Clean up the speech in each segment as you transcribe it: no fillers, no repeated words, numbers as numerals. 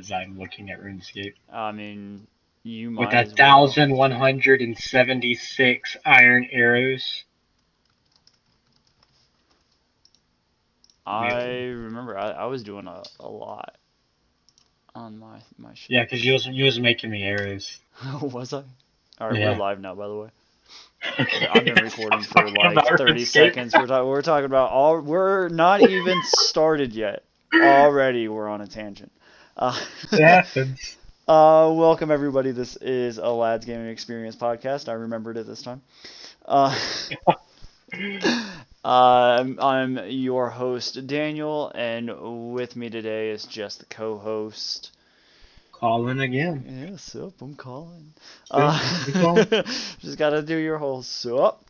as I'm looking at RuneScape. I mean, you With might as well. 1,176 iron arrows. I Yeah, remember I was doing a lot on my ship. yeah, because you was making me arrows. Was I? All right, we're Yeah. live now, by the way. I've Okay. been recording Stop for talking like about 30 RuneScape. seconds. We're talking about all. We're not even started yet. Already we're on a tangent. Uh, It happens. welcome everybody. This is a Lads Gaming Experience podcast. I remembered it this time. Uh, I'm your host Daniel, and with me today is just the co-host. Calling again. Yeah, sup, I'm calling. Still, we calling. Just gotta do your whole sup.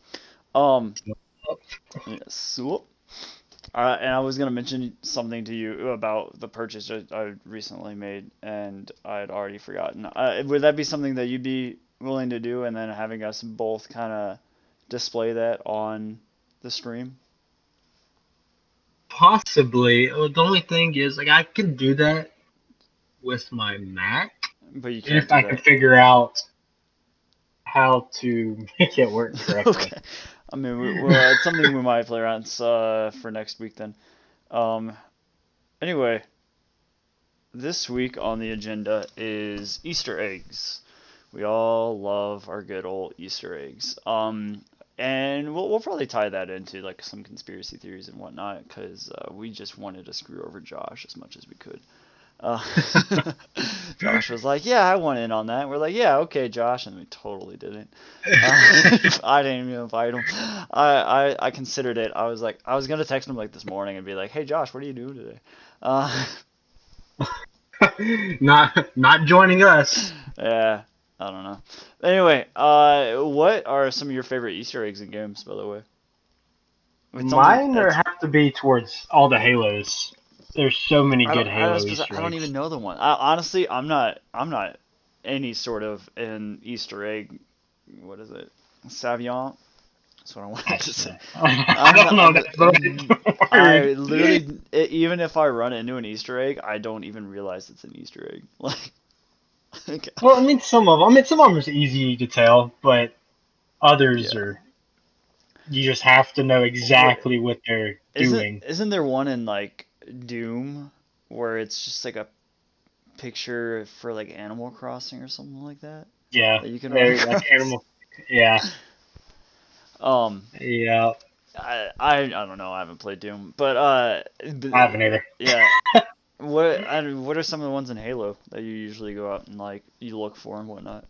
Um, yeah, sup. And I was gonna mention something to you about the purchase I recently made, and I had already forgotten. Would that be something that you'd be willing to do, and then having us both kind of display that on the stream? Possibly. The only thing is, like, I can do that with my Mac But you can't if do I could that. figure out how to make it work correctly. Okay. I mean, well, it's something we might play around for next week then. Um, anyway, this week on the agenda is Easter eggs. We all love our good old Easter eggs. And we'll probably tie that into like some conspiracy theories and whatnot, because we just wanted to screw over Josh as much as we could. Uh, Josh was like, "Yeah, I want in on that." We're like, "Yeah, okay, Josh," and we totally didn't. I didn't even invite him. I considered it. I was like, I was gonna text him like this morning and be like, "Hey, Josh, what are you doing today?" Uh, Not joining us. yeah, I don't know. Anyway, what are some of your favorite Easter eggs in games, by the way? It's something Mine that's have to be towards all the Halos. There's so many good I Halo was Easter I don't eggs. even know the one. Honestly, I'm not any sort of an Easter egg. What is it? Savant. That's what I wanted to say. I I'm don't not. know that's the word. I literally, even if I run into an Easter egg, I don't even realize it's an Easter egg. Like, Well, some of them are easy to tell, but others yeah. are you just have to know What exactly what they're doing. isn't there one in like Doom where it's just like a picture for like Animal Crossing or something like that Yeah, that you can run they're like across? animal. Yeah, Um, yeah. I don't know. I haven't played Doom, but I haven't either. yeah. What are some of the ones in Halo that you usually go out and like you look for and whatnot?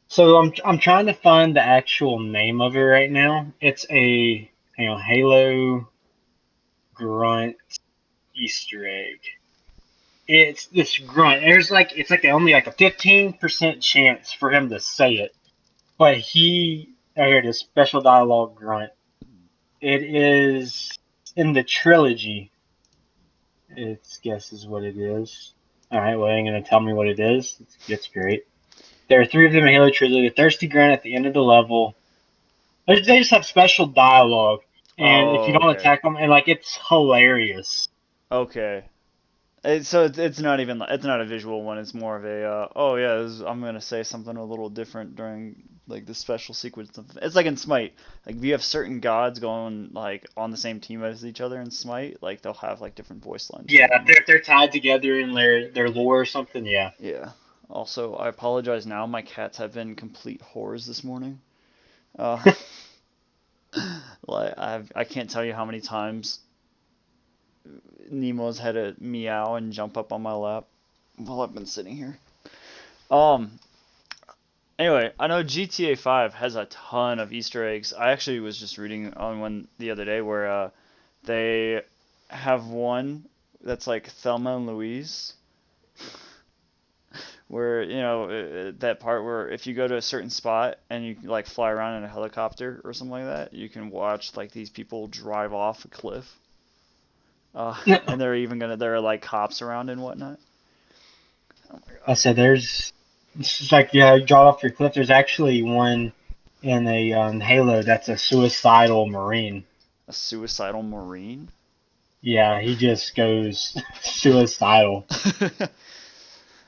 So I'm trying to find the actual name of it right now. It's a Halo grunt Easter egg. It's this grunt. It's like only like a 15% chance for him to say it, but I heard a special dialogue grunt. It is in the trilogy. It's guess is what it is. All right, well, you're gonna tell me what it is. It's great. There are three of them in Halo Trilogy. The Thirsty Grunt at the end of the level. They just have special dialogue, and if you Oh, don't okay. attack them, and like it's hilarious. Okay. It's not even it's not a visual one. It's more of a oh yeah, I'm gonna say something a little different during like the special sequence. It's like in Smite. Like if you have certain gods going like on the same team as each other in Smite, like they'll have like different voice lines Yeah, for them. if they're tied together in their lore or something. Yeah. Yeah. Also, I apologize now. My cats have been complete whores this morning. Uh, like I can't tell you how many times Nemo's had to meow and jump up on my lap while I've been sitting here. Um. Anyway, I know GTA 5 has a ton of Easter eggs. I actually was just reading on one the other day where they have one that's like Thelma and Louise, where that part where if you go to a certain spot and you like fly around in a helicopter or something like that, you can watch like these people drive off a cliff. And there are like cops around and whatnot. Oh my I god. said there's. It's just like yeah, you draw off your cliff. There's actually one in a Halo that's a suicidal Marine. A suicidal marine? Yeah, he just goes suicidal.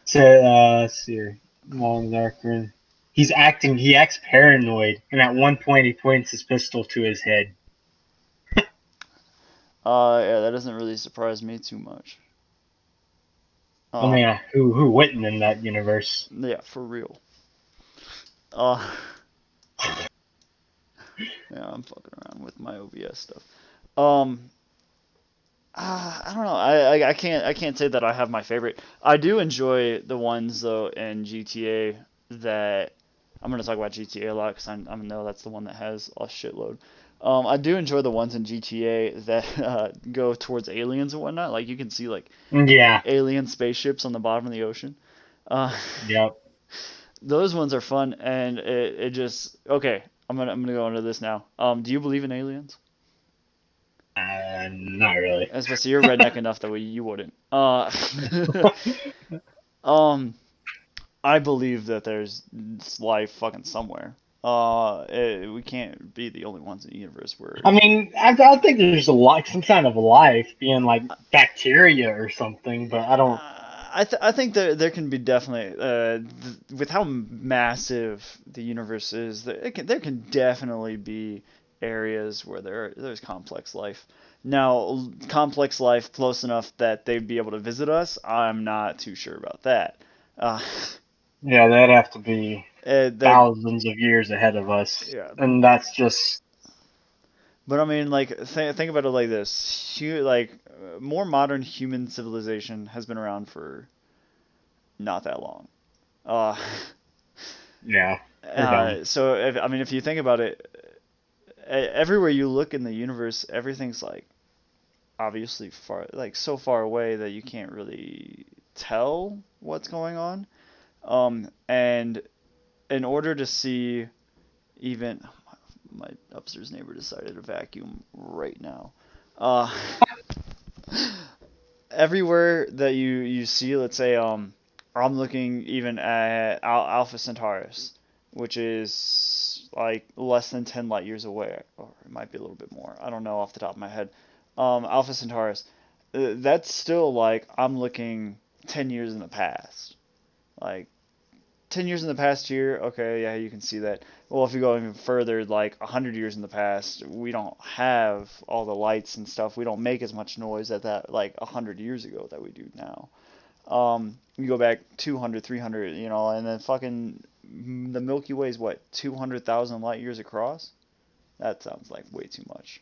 So, let's see here. Long darker. He acts paranoid, and at one point he points his pistol to his head. Yeah, that doesn't really surprise me too much. I Uh, mean, who wouldn't in that universe? yeah, for real. Uh, yeah, I'm fucking around with my OBS stuff. Um, I don't know. I can't say that I have my favorite. I do enjoy the ones though in GTA that I'm gonna talk about GTA a lot because I know that's the one that has a shitload. I do enjoy the ones in GTA that go towards aliens and whatnot. Like you can see like Yeah. alien spaceships on the bottom of the ocean. Uh, Yep. those ones are fun, and it just okay. I'm gonna go into this now. Do you believe in aliens? Not really. Especially you're redneck enough that you wouldn't. Um, I believe that there's life fucking somewhere. We can't be the only ones in the universe where. I mean, I think there's some kind of life being like bacteria or something, but I don't. I think there can be definitely with how massive the universe is, there can definitely be areas where there's complex life. Now, complex life close enough that they'd be able to visit us, I'm not too sure about that. Uh, Yeah, that'd have to be that thousands of years ahead of us, yeah, and that's just but I mean, like, think about it like this: more modern human civilization has been around for not that long. Uh, yeah, we're dumb. so I mean, if you think about it, everywhere you look in the universe, everything's like obviously far, like so far away that you can't really tell what's going on. And in order to see even my upstairs neighbor decided to vacuum right now. Uh, everywhere that you see, let's say, I'm looking even at Alpha Centaurus, which is like less than 10 light years away, or it might be a little bit more. I don't know off the top of my head. Alpha Centaurus, that's still like I'm looking 10 years in the past. Like 10 years in the past year, okay, yeah, you can see that. Well, if you go even further, like 100 years in the past, we don't have all the lights and stuff. We don't make as much noise at that, like 100 years ago that we do now. You go back 200, 300, and then fucking the Milky Way is what, 200,000 light years across? That sounds like way too much.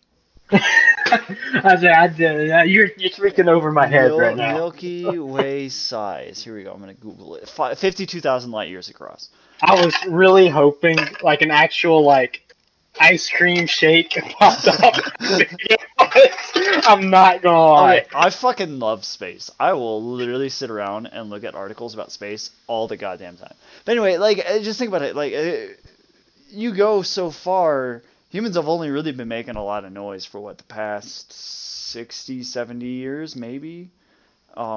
You're speaking over my head right now. Milky Way size. Here we go. I'm gonna Google it. 52,000 light years across. I was really hoping like an actual like ice cream shake popped up. I'm not gonna Okay, lie. I fucking love space. I will literally sit around and look at articles about space all the goddamn time. But anyway, like, just think about it. Like, you go so far. Humans have only really been making a lot of noise for what, the past 60, 70 years, maybe?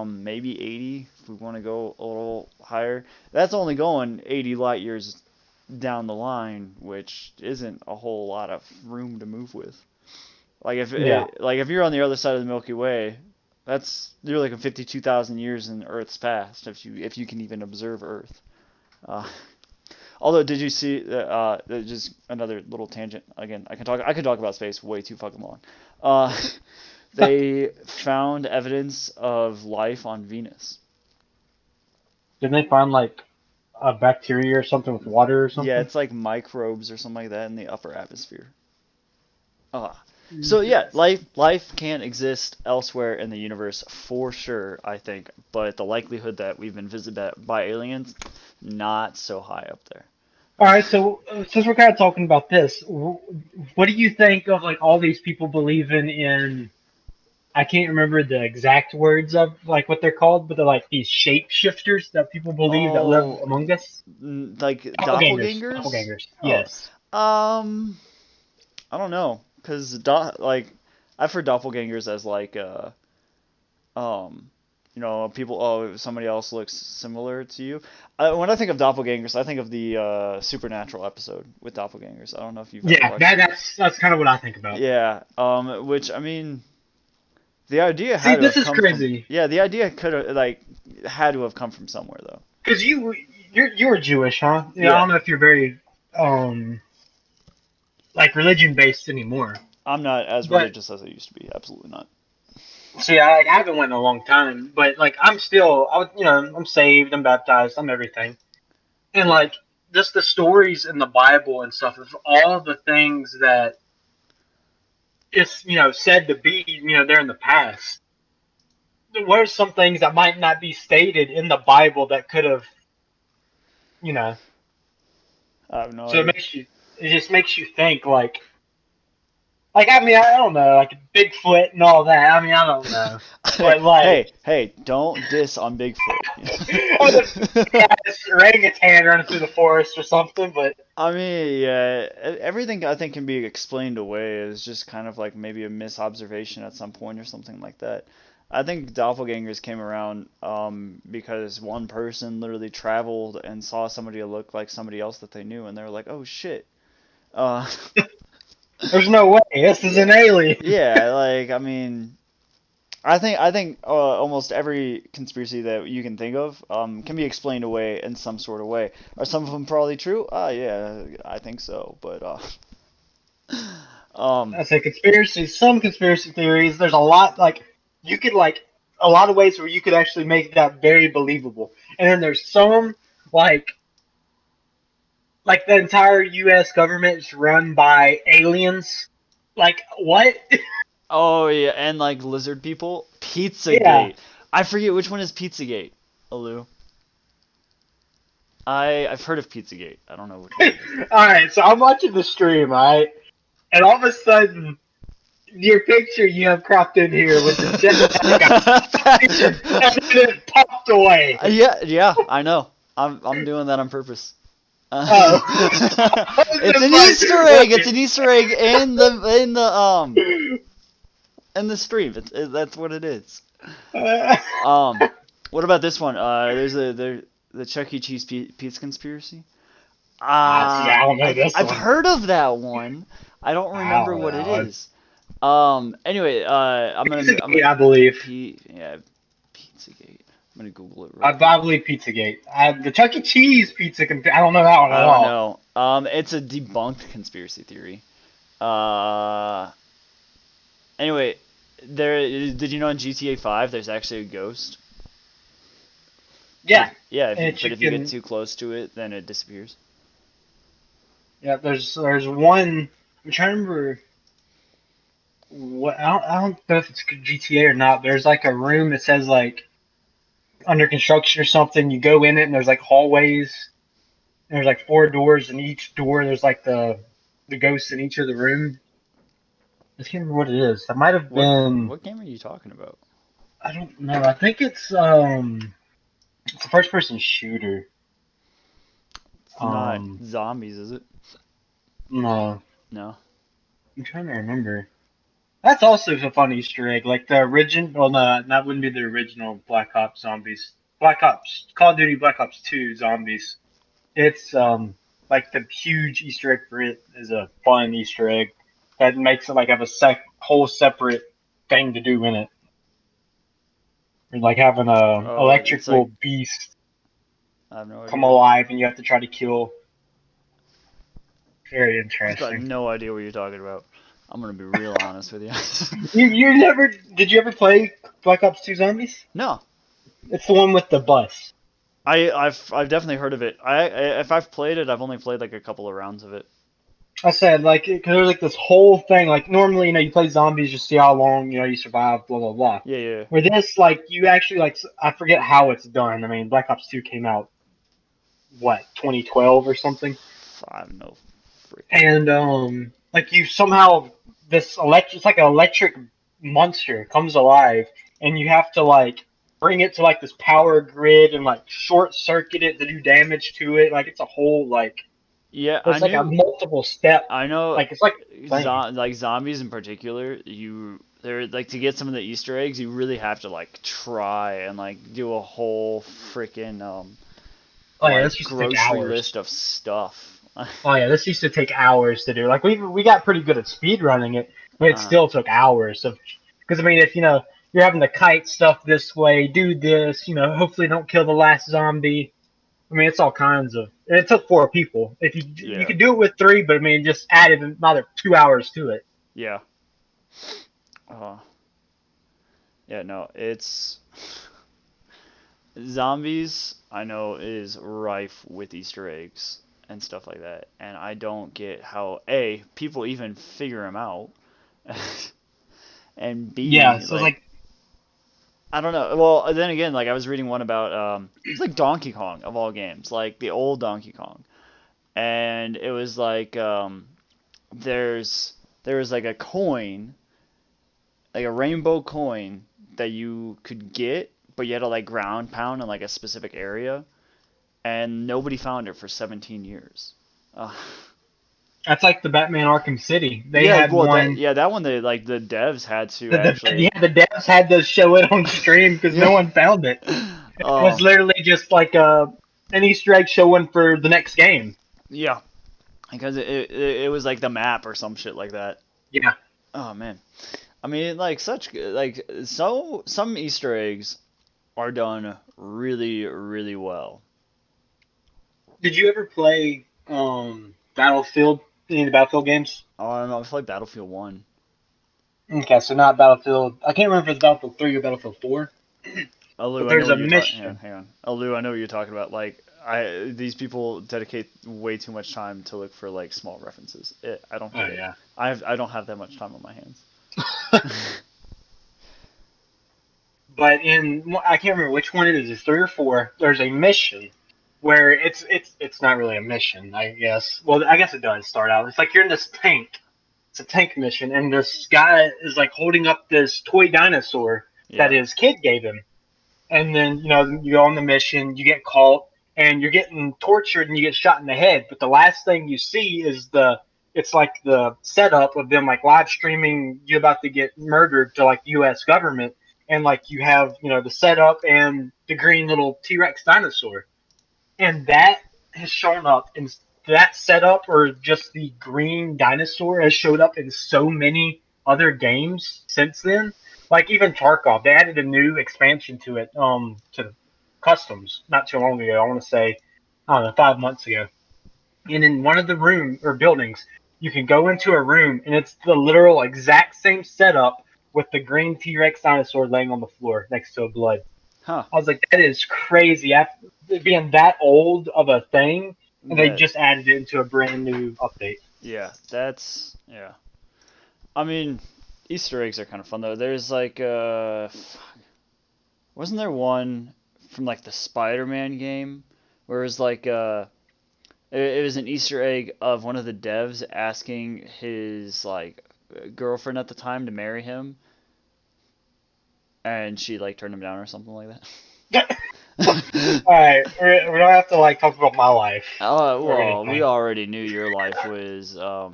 Maybe 80 if we want to go a little higher. That's only going 80 light years down the line, which isn't a whole lot of room to move with. Yeah. Like if you're on the other side of the Milky Way, you're like 52,000 years in Earth's past if you can even observe Earth. Uh, although did you see just another little tangent again? I can talk about space way too fucking long. Uh, they found evidence of life on Venus. Didn't they find like a bacteria or something with water or Yeah, something? it's like microbes or something like that in the upper atmosphere. Ah. So yeah, Interesting. life can exist elsewhere in the universe for sure, I think, but the likelihood that we've been visited by aliens, not so high up there. All right, so since we're kind of talking about this, what do you think of like all these people believing in? I can't remember the exact words of like what they're called, but they're like these shapeshifters that people believe that live Oh, among us. like Doppelgangers. doppelgangers? Doppelgangers. Oh, Yes. um, I don't know, cause like I've heard doppelgangers as like um, people. Oh, somebody else looks similar to you. When I think of doppelgangers, I think of the Supernatural episode with doppelgangers. I don't know if you've ever Yeah, watched it. that's kind of what I think about. Yeah. Which I mean, the idea See, had to this have is come from. crazy. Yeah, the idea could have had to have come from somewhere though. Because you're Jewish, huh? Yeah, I Yeah, don't know if you're very um like religion based anymore. I'm not as But religious as I used to be. Absolutely not. see, I haven't went in a long time. But like I'm still, I'm saved, I'm baptized, I'm everything, and like just the stories in the Bible and stuff of all the things that it's said to be they're in the past. What are some things that might not be stated in the Bible that could have you know? I have no So idea. it just makes you think like I mean I don't know like Bigfoot and all that. I mean I don't know, but like Hey, don't diss on Bigfoot. or the big ass orangutan running through the forest or something. But I mean, yeah, everything I think can be explained away as just kind of like maybe a misobservation at some point or something like that. I think doppelgangers came around because one person literally traveled and saw somebody who looked like somebody else that they knew, and they were like, "Oh shit." Uh, there's no way this is an alien. yeah, like I mean, I think almost every conspiracy that you can think of can be explained away in some sort of way. Are some of them probably true? Yeah, I think so. But um, I say conspiracy. Some conspiracy theories. There's a lot like you could like a lot of ways where you could actually make that very believable. And then there's some like the entire U.S. government is run by aliens. Like what? oh yeah, and like lizard people, Yeah. Pizzagate. I forget which one is Pizzagate. Alu. I've heard of Pizzagate. I don't know which one it is. All right. So I'm watching the stream, right? And all of a sudden, your picture you have cropped in here with the jetpack and then it popped away. Yeah, I know. I'm doing that on purpose. Oh. It's an Easter egg. It's an Easter egg in the stream. That's what it is. What about this one? There's the Chuck E. Cheese pizza conspiracy. See, I don't know this I've one. heard of that one. I don't I remember don't what it know. is. Anyway, I'm gonna I believe. yeah, Pizzagate. I'm gonna Google it real I quick. believe Pizzagate. The Chuck E. Cheese pizza. I don't know that one at I don't all. know. It's a debunked conspiracy theory. Uh, anyway, did you know in GTA 5 there's actually a ghost? Yeah, Yeah, and but you if you get can. too close to it, then it disappears. Yeah, there's one. I'm trying to remember what. I don't know if it's GTA or not. There's like a room that says like under construction or something. You go in it and there's like hallways. And there's like four doors, and each door there's like the ghosts in each of the room. I can't remember what it is. That might have been. What game are you talking about? I don't know. I think it's a first person shooter. It's not Um, zombies, is it? no, No. I'm trying to remember. That's also a fun Easter egg. Like the original. Well, no, that wouldn't be the original Black Ops zombies. Black Ops, Call of Duty Black Ops 2 zombies. It's like the huge Easter egg for it is a fun Easter egg that makes it like have a whole separate thing to do in it. Or like having a Oh, it's like electrical beast I have no come idea. alive and you have to try to kill. Very I've got interesting. no idea what you're talking about. I'm gonna be real honest with you. You never did you ever play Black Ops 2 Zombies? No, It's the one with the bus. I've definitely heard of it. If I've played it, I've only played like a couple of rounds of it. I said like because there's like this whole thing like normally you play zombies just see how long you survive blah blah blah. Yeah, yeah. Where this like you actually like I forget how it's done. I mean Black Ops 2 came out what 2012 or something, I have no freaking and idea. like you somehow this electric it's like an electric monster comes alive and you have to like bring it to like this power grid and like short circuit it to do damage to it like it's a whole like Yeah, it's like a multiple step I know, like it's like thing. like zombies in particular. They're like to get some of the Easter eggs. You really have to like try and like do a whole freaking Oh yeah, like this used to take grocery hours. list of stuff. Oh yeah, this used to take hours to do. Like we got pretty good at speed running it, but it uh, still took hours of because I mean if you're having to kite stuff this way, do this, hopefully don't kill the last zombie. I mean, it's all kinds of. And it took 4 people. If you Yeah. could do it with three, but I mean, just added another 2 hours to it. Yeah. Uh, yeah, no, it's zombies. I know is rife with Easter eggs and stuff like that, and I don't get how A people even figure them out, and Yeah. B So like like, I don't know. Well, then again, like I was reading one about it's like Donkey Kong of all games, like the old Donkey Kong, and it was like there's there was like a coin, like a rainbow coin that you could get, but you had to like ground pound in like a specific area, and nobody found it for 17 years. Uh, that's like the Batman Arkham City. They yeah, had well that one. yeah that one they like the devs had to actually Yeah, the devs had to show it on stream because yeah no one found it. It was um literally just like an Easter egg showing for the next game. yeah because it was like the map or some shit like that. Yeah. Oh man, I mean like such like so some Easter eggs are done really well. Did you ever play Battlefield? Any of the Battlefield games? Oh, I don't know. I feel like Battlefield One. Okay, so not Battlefield. I can't remember if it's Battlefield 3 or Battlefield 4, but Alu, I know there's what a you're talking. mission. Hang on. Alu, I know what you're talking about. Like, these people dedicate way too much time to look for like small references. I don't Oh get it. yeah. I don't have that much time on my hands. But I can't remember which one it is. It's 3 or 4. There's a mission where it's not really a mission, I guess. Well, I guess it does start out. It's like you're in this tank. It's a tank mission, and this guy is like holding up this toy dinosaur that Yeah. his kid gave him. And then you go on the mission, you get caught, and you're getting tortured, and you get shot in the head. But the last thing you see is it's like the setup of them like live streaming you about to get murdered to like the U.S. government, and like you have the setup and the green little T-Rex dinosaur, and that has shown up in that setup, or just the green dinosaur has showed up in so many other games since then. Like even Tarkov, they added a new expansion to it, to customs not too long ago. I want to say, I don't know, 5 months ago. And in one of the room or buildings, you can go into a room, and it's the literal exact same setup with the green T-Rex dinosaur laying on the floor next to a blood. Huh. I was like, that is crazy. After being that old of a thing, and they That. just added it into a brand new update. Yeah. That's. Yeah. I mean, Easter eggs are kind of fun though. There's like wasn't there one from like the Spider-Man game where it was like it was an Easter egg of one of the devs asking his like girlfriend at the time to marry him, and she like turned him down or something like All that. right, we don't have to like talk about my life or Well, we anything. already knew your life was a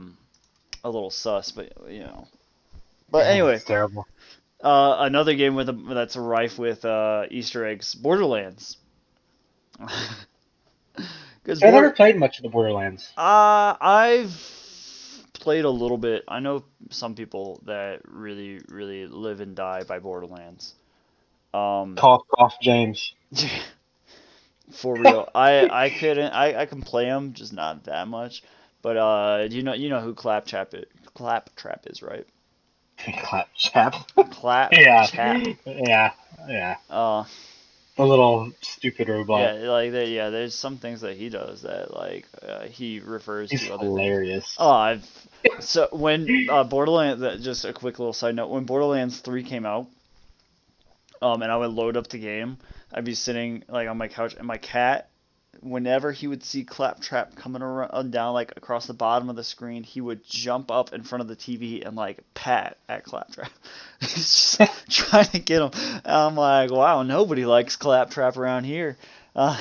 little sus, but you know. But Yeah, anyway, it's terrible. another game that's rife with Easter eggs, Borderlands. Because I never played much of the Borderlands. I've played a little bit. I know some people that really live and die by Borderlands. Um, Cough, cough, James. for real, I couldn't. I can play them, just not that much. But you know who Claptrap is, right? Claptrap. Yeah, Claptrap. yeah, yeah. Uh, The little stupid yeah, robot. yeah. There's some things that he does that like he refers He's to other things. hilarious. Oh, I've so when Borderlands. Just a quick little side note. When Borderlands 3 came out, and I would load up the game, I'd be sitting like on my couch, and my cat, whenever he would see Claptrap coming around down like across the bottom of the screen, he would jump up in front of the TV and like pat at Claptrap. He's just trying to get him. And I'm like, wow, nobody likes Claptrap around here. Uh,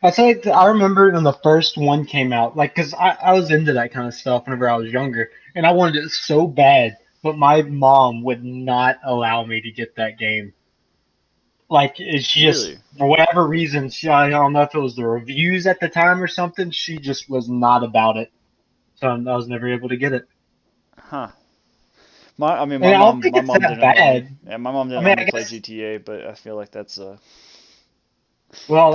I say I remember when the first one came out, like, cause I was into that kind of stuff whenever I was younger, and I wanted it so bad, but my mom would not allow me to get that game. Like, she just, really? for whatever reason, I don't know if it was the reviews at the time or something, she just was not about it. So I was never able to get it. Huh. I mean, And I don't think my it's mom that didn't let me. bad. Yeah, my mom I didn't mean, let me I play guess GTA, but I feel like that's Well,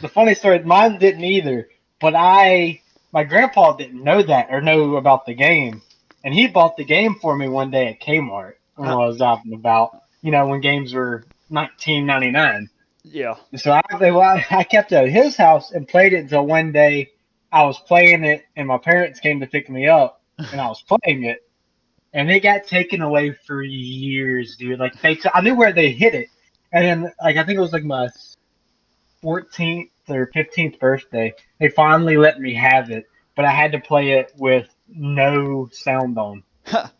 the funny story, mine didn't either. But my grandpa didn't know that or know about the game, and he bought the game for me one day at Kmart when I was out and about. When games were 19.99. Yeah. So I kept it at his house and played it until one day I was playing it, and my parents came to pick me up, and I was playing it, and it got taken away for years, dude. Like I knew where they hid it, and then I think it was like my 14th or 15th birthday, they finally let me have it, but I had to play it with no sound on.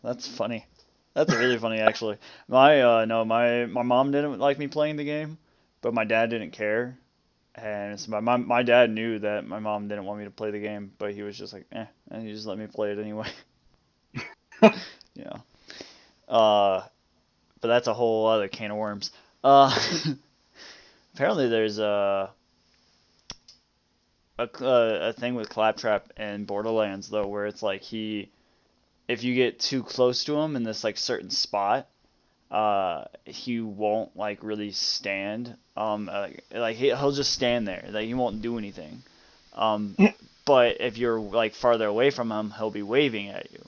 That's funny. That's really funny, actually. My no, my mom didn't like me playing the game, but my dad didn't care, and so my dad knew that my mom didn't want me to play the game, but he was just like, and he just let me play it anyway. Yeah. Uh, but that's a whole other can of worms. Uh, apparently there's a thing with Claptrap in Borderlands though, where it's like if you get too close to him in this like certain spot, he won't like really stand. He'll just stand there. Like he won't do anything. Um, but if you're like farther away from him, he'll be waving at you.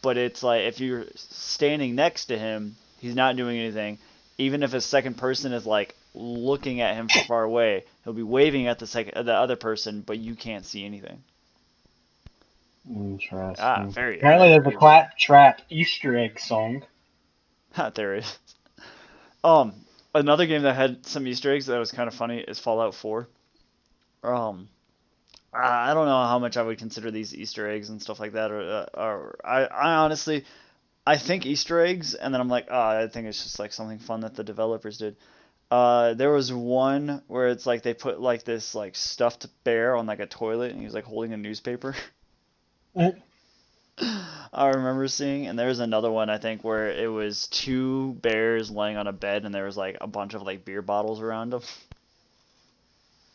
But it's like if you're standing next to him, he's not doing anything. Even if a second person is like looking at him from far away, he'll be waving at the other person, but you can't see anything. Interesting. Apparently, Very there's a weird. Claptrap Easter egg song. There is. Um, Another game that had some Easter eggs that was kind of funny is Fallout 4. Um, I don't know how much I would consider these Easter eggs and stuff like that, or I honestly, I think Easter eggs, and then I'm like, I think it's just like something fun that the developers did. There was one where it's like they put like this like stuffed bear on like a toilet, and he was like holding a newspaper. I remember seeing, and there was another one I think where it was two bears laying on a bed, and there was like a bunch of like beer bottles around them.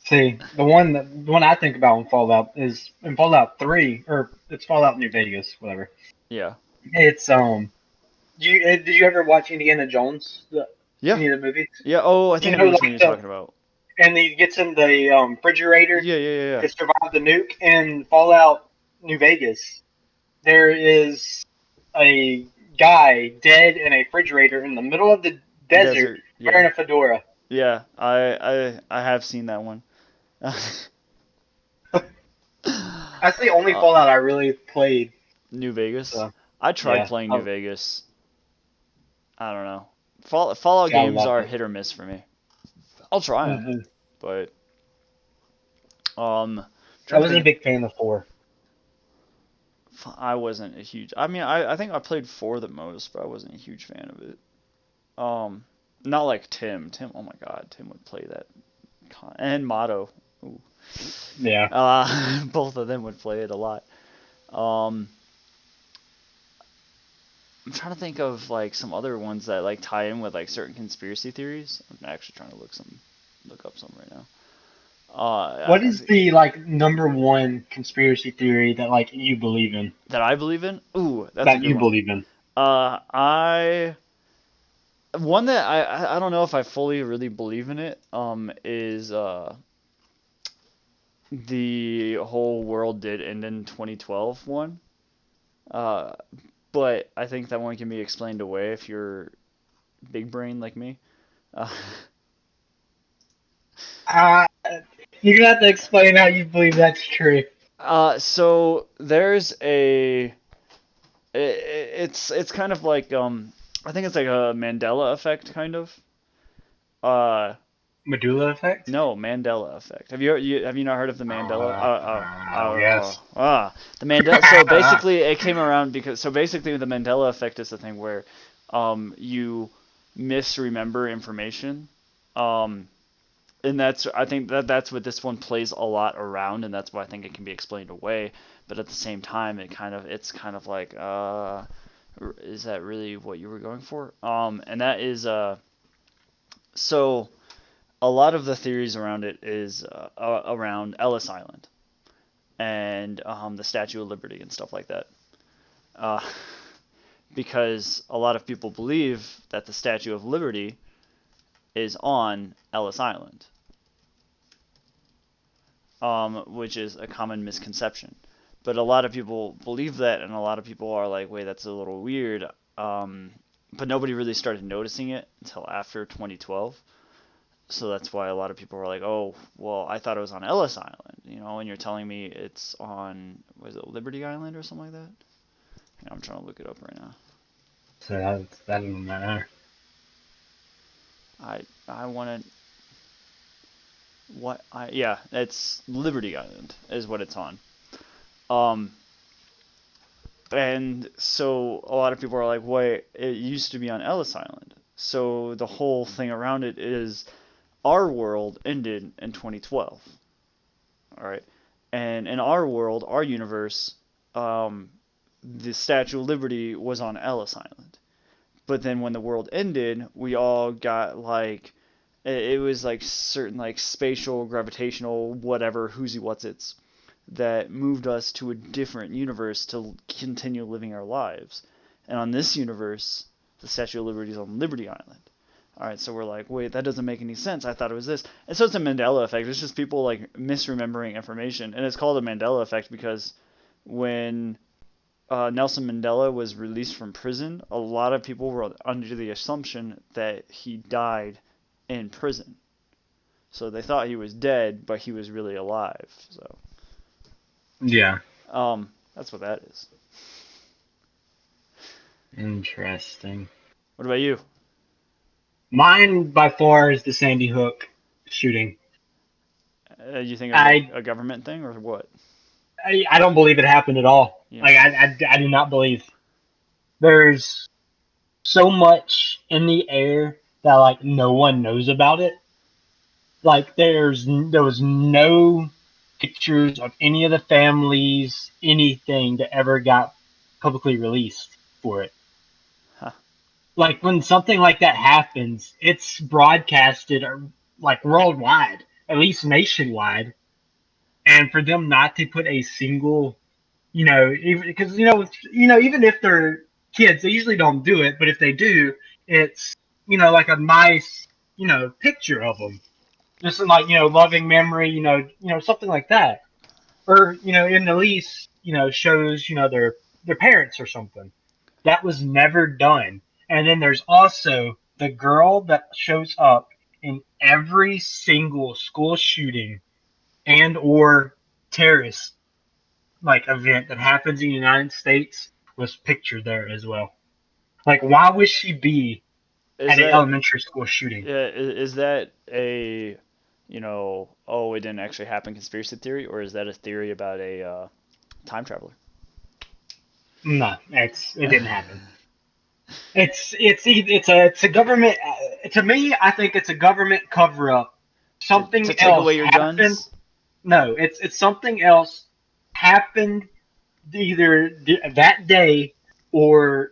See, the one I think about in Fallout is in Fallout 3, or it's Fallout New Vegas, whatever. Yeah. It's did you ever watch Indiana Jones, Yeah. any of the movies? Yeah. Oh, I think I know which one Like you're talking about. and he gets in the refrigerator Yeah, yeah, yeah, to survive the nuke in Fallout New Vegas. There is a guy dead in a refrigerator in the middle of the yeah. desert Desert. Yeah. wearing a fedora. Yeah. I have seen that one. That's the only uh, Fallout I really played. New Vegas. So I tried yeah, playing New Vegas. I don't know. Fallout see, I games loved are it. hit or miss for me. I'll try them, Hmm. but I trying to wasn't a think. big fan of four. I wasn't a huge. I mean, I think I played four the most, but I wasn't a huge fan of it. Um, Not like Tim. Tim, oh my God, Tim would play that. And Motto. Ooh. Yeah. Both of them would play it a lot. Um, I'm trying to think of like some other ones that like tie in with like certain conspiracy theories. I'm actually trying to look up some right now. What is the number one conspiracy theory that you believe in? That I believe in? Ooh, that's a That good you one. believe in? I One that I don't know if I fully really believe in it. Is the whole world did end in 2012 one. Uh, but I think that one can be explained away if you're big brain like me. Uh, Uh, you're gonna have to explain how you believe that's true. so there's it's kind of like I think it's like a Mandela effect kind of. Uh, Medulla effect? no, Mandela effect. Have you not heard of the Mandela? No, yes. The Mandela. So basically, it came around because basically the Mandela effect is the thing where you misremember information. Um, and I think that's what this one plays a lot around, and that's why I think it can be explained away. But at the same time, it's kind of like is that really what you were going for? And that is so a lot of the theories around it is around Ellis Island and the Statue of Liberty and stuff like that. Uh, because a lot of people believe that the Statue of Liberty is on Ellis Island. which is a common misconception. But a lot of people believe that, and a lot of people are like, wait, that's a little weird. But nobody really started noticing it until after 2012. So that's why a lot of people were like, oh, well, I thought it was on Ellis Island, and you're telling me it's on, was it Liberty Island or something like that? I'm trying to look it up right now. So that doesn't matter. I want to, yeah, it's Liberty Island is what it's on. Um, and so a lot of people are like, wait, it used to be on Ellis Island. So the whole thing around it is our world ended in 2012. All right. And in our world, our universe, the Statue of Liberty was on Ellis Island. But then when the world ended, we all got like, it was like certain like spatial, gravitational, whatever, who's what's it's, that moved us to a different universe to continue living our lives. And on this universe, the Statue of Liberty is on Liberty Island. All right, so we're like, wait, that doesn't make any sense. I thought it was this. And so it's a Mandela effect. It's just people like misremembering information, and it's called a Mandela effect because when Nelson Mandela was released from prison, a lot of people were under the assumption that he died in prison. So they thought he was dead, but he was really alive. So Yeah. That's what that is. Interesting. What about you? Mine by far is the Sandy Hook shooting. You think it was like a government thing or what? I don't believe it happened at all. Yeah. Like I do not believe. There's so much in the air that like no one knows about it. Like there was no pictures of any of the families, anything that ever got publicly released for it. Huh. Like when something like that happens, it's broadcasted like worldwide, at least nationwide, and for them not to put a single, even because even if they're kids, they usually don't do it, but if they do, it's like a nice picture of them, just in like loving memory, something like that, or in the least shows their parents or something. That was never done. And then there's also the girl that shows up in every single school shooting and or terrorist like event that happens in the United States was pictured there as well. Like, why would she be Is at an that elementary school shooting? is that a oh, it didn't actually happen conspiracy theory, or is that a theory about a time traveler? No, it didn't happen. It's a government. To me, I think it's a government cover up. To Something take else away your happened. guns? No, it's something else happened either that day or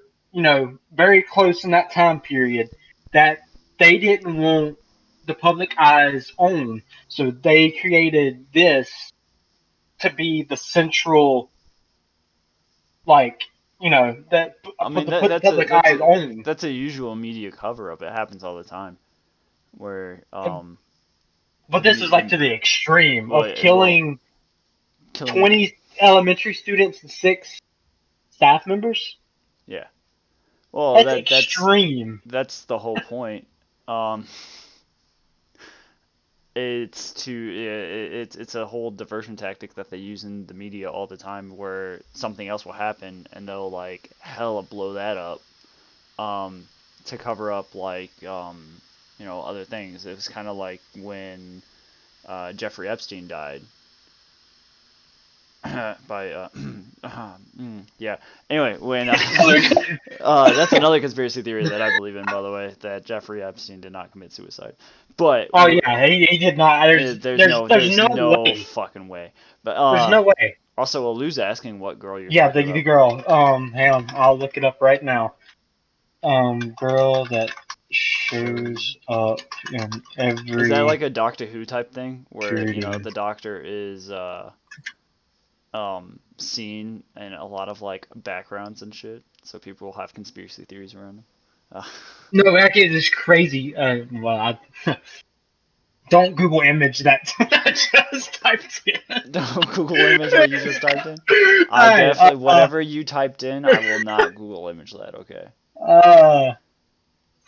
very close in that time period that they didn't want the public eyes on, so they created this to be the central, like that I put mean the that put the that's a public that's eyes a on. that's a usual media cover up. It happens all the time where But this is like the to the extreme well of well killing killing 20 elementary students and 6 staff members. yeah. Well, That's extreme. that's the whole point. Um, it's a whole diversion tactic that they use in the media all the time, where something else will happen and they'll like hella blow that up, um, to cover up like other things. It was kind of like when Jeffrey Epstein died. By yeah. Anyway, when that's another conspiracy theory that I believe in, by the way, that Jeffrey Epstein did not commit suicide. But Oh yeah, he did not. There's no no way. fucking way. But There's no way. also, Alu's asking what girl you're Yeah, talking the about. girl. Hang on, I'll look it up right now. Girl that shows up in Is that every like a Doctor Who type thing, where shooting. the Doctor is seen in a lot of like backgrounds and shit, so people will have conspiracy theories around him. Uh, No, actually, it's crazy. Well, Don't Google image that I just typed in. Don't Google image what you just typed in. I Alright, definitely whatever you typed in, I will not Google image that. Okay. I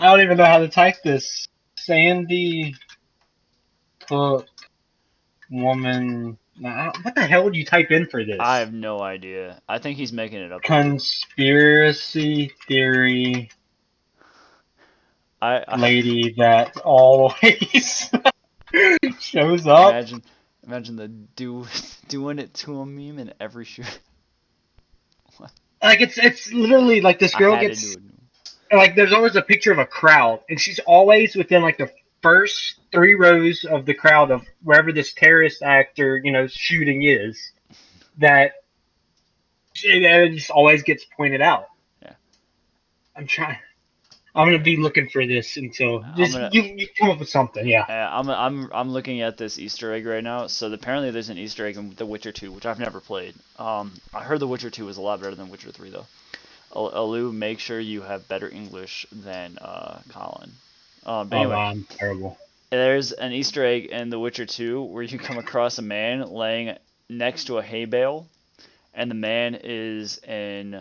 don't even know how to type this. Sandy Hook woman. What the hell would you type in for I this? have no idea. I think he's making it up again. Conspiracy theory I lady that always shows up. imagine imagine the doing it to a meme in every shoot. Like it's literally like this I girl had to do gets it. like there's always a picture of a crowd, and she's always within like the first three rows of the crowd of wherever this terrorist actor, shooting is. That it just always gets pointed out. Yeah. I'm trying. I'm gonna be looking for this until I'm just gonna you come up with something. Yeah. I'm looking at this Easter egg right now. So apparently there's an Easter egg in The Witcher 2, which I've never played. I heard The Witcher 2 was a lot better than Witcher 3 though. Alu, make sure you have better English than Colin. But Oh anyway, wow, I'm terrible. there's an Easter egg in The Witcher 2 where you come across a man laying next to a hay bale, and the man is in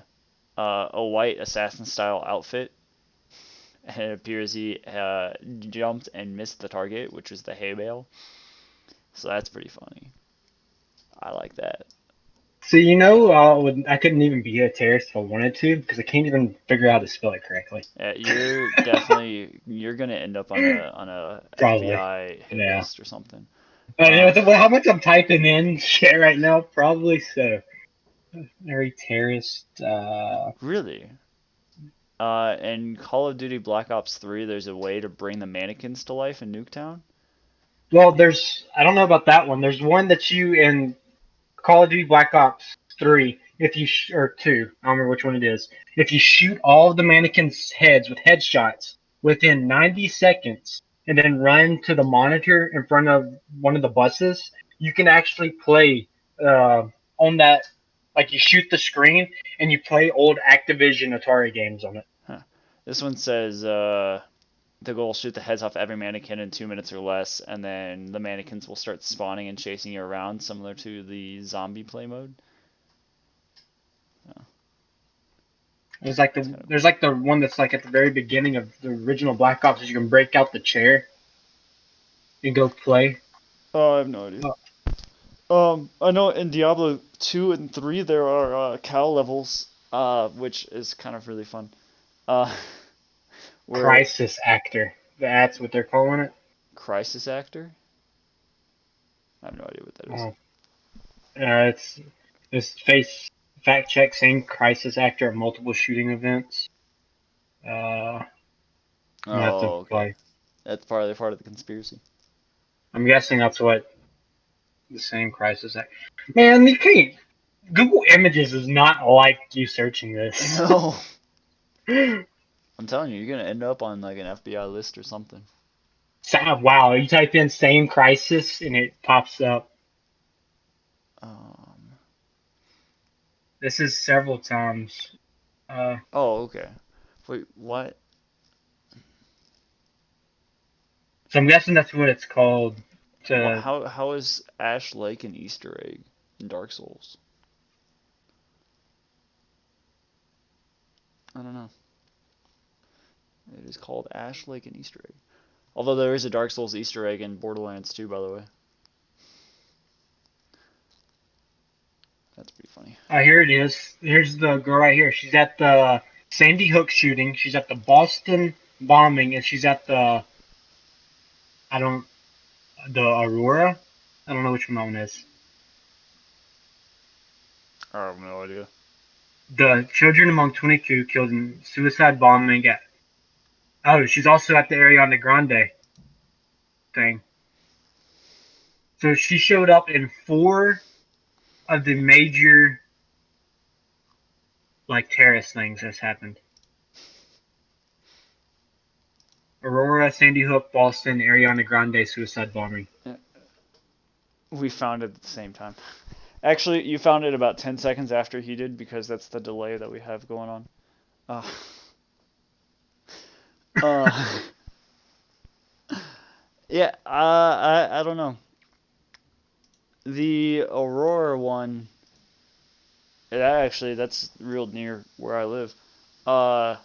a white assassin style outfit, and it appears he jumped and missed the target, which was the hay bale. So that's pretty funny. I like that. So I couldn't even be a terrorist if I wanted to because I can't even figure out how to spell it correctly. You're gonna end up on a Probably. FBI hit Yeah. list or something. With how much I'm typing in shit right now, probably so. Very terrorist. Really? In Call of Duty Black Ops 3, there's a way to bring the mannequins to life in Nuketown. Well, I don't know about that one. There's one that you in Call of Duty Black Ops 3, if you or 2, I don't remember which one it is. If you shoot all of the mannequins' heads with headshots within 90 seconds and then run to the monitor in front of one of the buses, you can actually play uh, on that. Like you shoot the screen and you play old Activision Atari games on it. Huh. This one says the goal: shoot the heads off every mannequin in 2 minutes or less, and then the mannequins will start spawning and chasing you around, similar to the zombie play mode. Oh, that's kind of There's like the one that's like at the very beginning of the original Black Ops, you can break out the chair and go play. Oh, I have no idea. I know in Diablo 2 and 3 there are cow levels, which is kind of really fun. Uh, where Crisis actor. That's what they're calling it. crisis actor? I have no idea what that is. Oh, it's this face fact check saying crisis actor at multiple shooting events. I'm gonna have to Oh, okay. play. That's part of the conspiracy. I'm guessing that's what the same crisis act. Man, you can't. Google Images is not like you searching this. No, I'm telling you, you're gonna end up on like an FBI list or something. Wow, you type in same crisis and it pops up. Um. This is several times. Uh, Oh, okay. Wait, what? so I'm guessing that's what it's called. To How is Ash Lake an Easter egg in Dark Souls? I don't know. It is called Ash Lake an Easter egg. Although there is a Dark Souls Easter egg in Borderlands 2, by the way. That's pretty funny. Here it is. Here's the girl right here. She's at the Sandy Hook shooting. She's at the Boston bombing, and she's at I don't the Aurora. I don't know which one that one is. I have no idea. The children among 22 killed in suicide bombing at. Oh, she's also at the Ariana Grande thing. So she showed up in four of the major like terrorist things that's happened. Aurora, Sandy Hook, Boston, Ariana Grande suicide bombing. We found it at the same time. Actually, you found it about 10 seconds after he did because that's the delay that we have going on. Uh, uh, Yeah, I don't know. The Aurora one, that's real near where I live. Uh,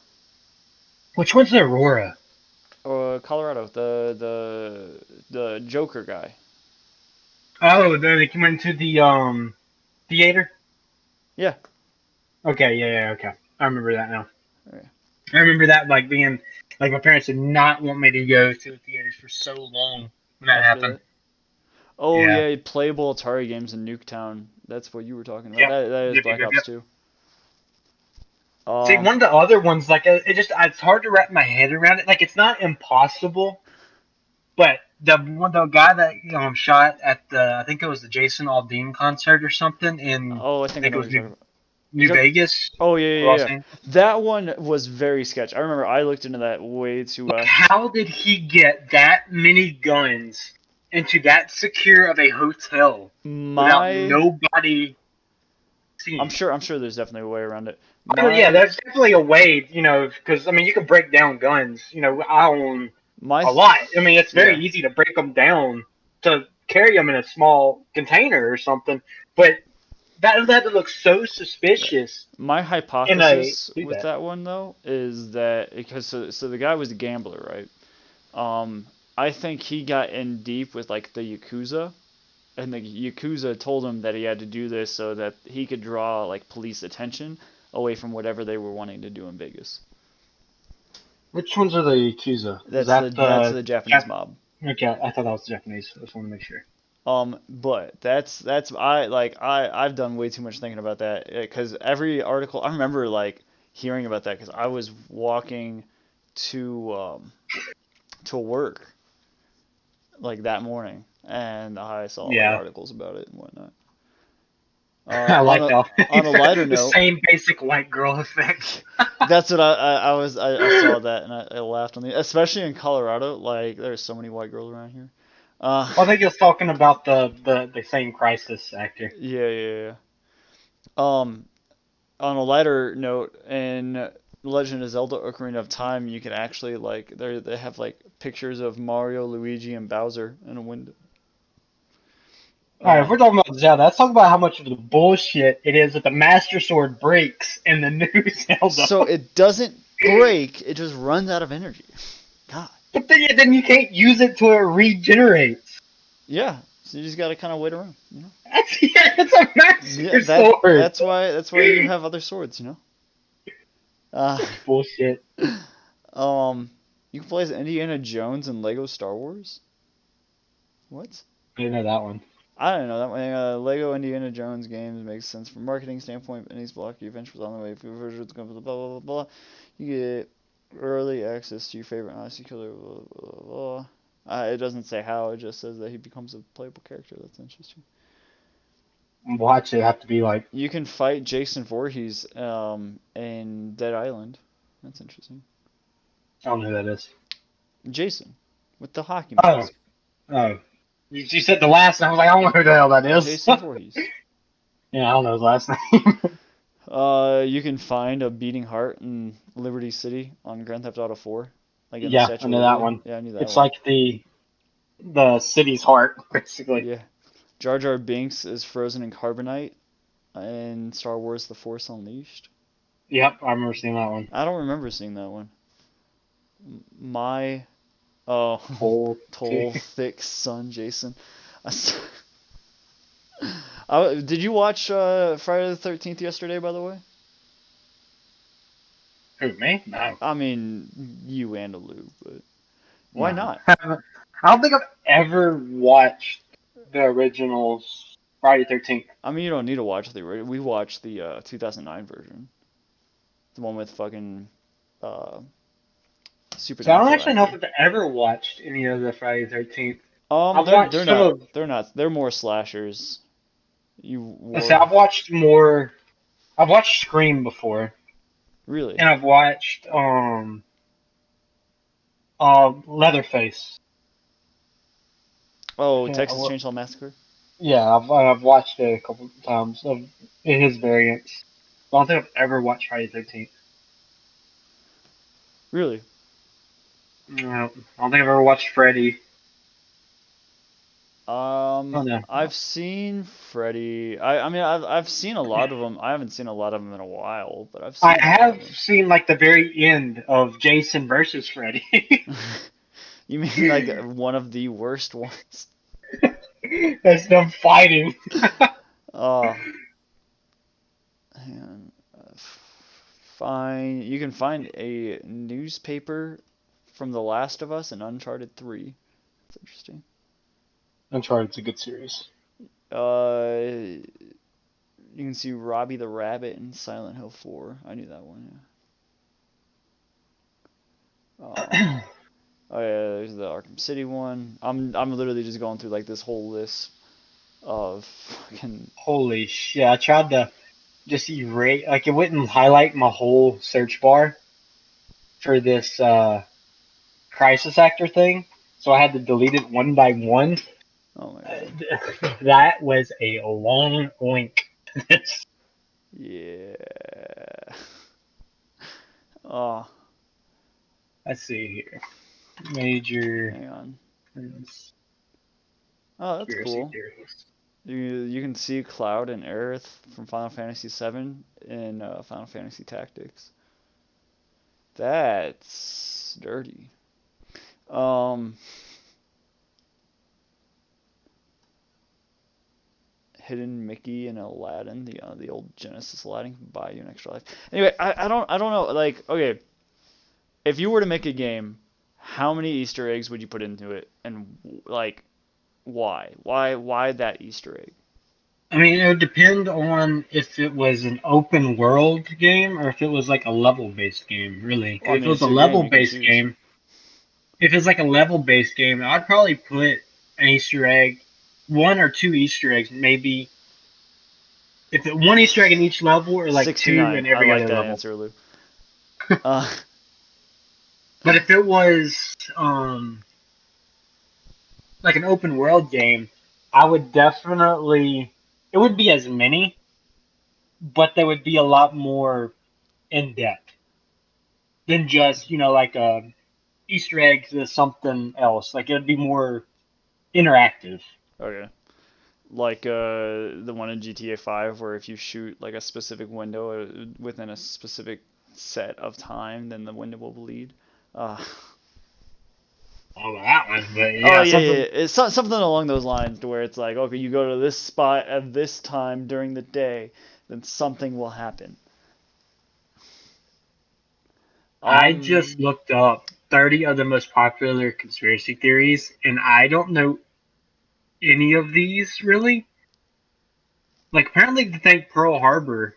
Which one's the Aurora? Colorado, the Joker guy. Oh, they came into the theater. Yeah. Okay, yeah, okay. I remember that now. Okay. I remember that like being like my parents did not want me to go to the theaters for so long when that After happened. that. Oh Yeah. yeah, playable Atari games in Nuketown. That's what you were talking about. Yep. That is Yep. Yep. Black Yep. Ops Yep. 2. See, one of the other ones, like it's hard to wrap my head around it. Like, it's not impossible, but the guy that shot at I think it was the Jason Aldean concert or something in Oh, I I think I think it know what was you're talking about. New Vegas Oh yeah, or yeah, Los yeah. Angeles. That one was very sketch. I remember I looked into that way too. Like, how did he get that many guns into that secure of a hotel without My, nobody I'm seeing it? sure, I'm sure there's definitely a way around it. Oh yeah, My, there's definitely a way, because I mean you can break down guns. I own my, a lot. I mean it's very yeah. easy to break them down to carry them in a small container or something, but that had to look so Yeah. suspicious My in a hypothesis do with that. that one though is that because so the guy was a gambler, right? Um, I think he got in deep with like the Yakuza, and the Yakuza told him that he had to do this so that he could draw like police attention away from whatever they were wanting to do in Vegas. Which ones are the Yakuza? Is That's that the the Japanese mob. Okay, I thought that was Japanese. I just want to make sure. But that's I've done way too much thinking about that because every article I remember like hearing about that because I was walking to work like that morning and I saw like Yeah, articles about it and whatnot. I On like a that. lighter The note, same basic white girl effect. that's what I saw that and I laughed on the especially in Colorado like there's so many white girls around here. Uh, Well, I think he was talking about the same crisis actor. yeah, yeah, yeah. Um, on a lighter note, in Legend of Zelda: Ocarina of Time, you can actually like they have like pictures of Mario, Luigi, and Bowser in a window. All right, if we're Um, talking about Zelda, let's talk about how much of the bullshit it is that the Master Sword breaks in the new Zelda. so it doesn't break; it just runs out of energy. God. But then you can't use it till it regenerates. Yeah. So you just gotta kind of wait around, you know. Yeah, it's a Yeah, Master Sword. that's why you have other swords, you know. Uh, Bullshit. you can play as Indiana Jones in Lego Star Wars. What? I didn't know that one. I don't know that way. Lego Indiana Jones games makes sense from a marketing standpoint. Any blocky adventures on the way. Blah blah blah blah. You get early access to your favorite Nazi killer. Blah blah blah. It doesn't say how. It just says that he becomes a playable character. That's interesting. Watch it have to be like, You can fight Jason Voorhees in Dead Island. That's interesting. I don't know who that is. Jason with the hockey Oh, mask. oh. You said the last name. I was like, I don't know who the hell that is. Jason Voorhees. Yeah, I don't know his last name. You can find a beating heart in Liberty City on Grand Theft Auto 4, like in the Yeah, I Statue of know that Liberty. one. Yeah, I knew that It's one. like the city's heart, basically. Yeah, Jar Jar Binks is frozen in carbonite in Star Wars: The Force Unleashed. Yep, I remember seeing that one. I don't remember seeing that one. My oh, Whole tall, thick son, Jason. I s- did you watch Friday the 13th yesterday, by the way? Who, me? No. I mean, you and Alou, but why No. not? I don't think I've ever watched the original Friday 13th. I mean, you don't need to watch we watched the 2009 version, the one with fucking uh, So I don't Supernatural actually know if actor. I've ever watched any of the Friday 13th. I've They're watched some not of. they're more slashers. You Let's say war I've watched more. I've watched Scream before, really? and I've watched Leatherface. Oh, Yeah, Texas Chainsaw Massacre. I've watched it a couple times of in his variants. I don't think I've ever watched Friday 13th. Really? No, I don't think I've ever watched Freddy. Oh no, I've seen Freddy. I mean, I've seen a lot of them. I haven't seen a lot of them in a while, but I've I seen a lot of have them. seen like the very end of Jason versus Freddy. You mean like one of the worst ones? That's them fighting. Oh, man. Fine. You can find a newspaper from The Last of Us and Uncharted 3. That's interesting. Uncharted's a good series. You can see Robbie the Rabbit in Silent Hill 4. I knew that one, yeah. Oh yeah, there's the Arkham City one. I'm literally just going through like this whole list of fucking. Holy shit! I tried to just erase, like it wouldn't highlight my whole search bar for this crisis actor thing, so I had to delete it one by one. Oh my god. That was a long link. Yeah. Oh, Let's see here. Major hang on. Oh, that's conspiracy cool. theories. You can see Cloud and Aerith from Final Fantasy VII in Final Fantasy Tactics. That's dirty. Um, Hidden Mickey and Aladdin, the old Genesis Aladdin can buy you an extra life. Anyway, I don't know. Like, okay, if you were to make a game, how many Easter eggs would you put into it, and like, why? Why that Easter egg? I mean, it would depend on if it was an open world game or if it was like a level based game, really. Well, I Because if it mean, was it's a your game. level You can based choose. game, if it's like a level based game, I'd probably put an Easter egg, one or two Easter eggs, maybe. If it one Easter egg in each level, or like two 69. in I every like other that level. answer, Lou. Uh, But if it was like an open world game, I would definitely. It would be as many, but they would be a lot more in depth than just like a Easter egg to something else. Like it'd be more interactive. okay. Like the one in GTA 5 where if you shoot like a specific window within a specific set of time, then the window will bleed. Uh, All that one, but oh yeah, yeah, yeah, something. yeah. It's something along those lines to where it's like, okay, you go to this spot at this time during the day, then something will happen. I just Um, looked up 30 of the most popular conspiracy theories, and I don't know any of these really. Like apparently, they think Pearl Harbor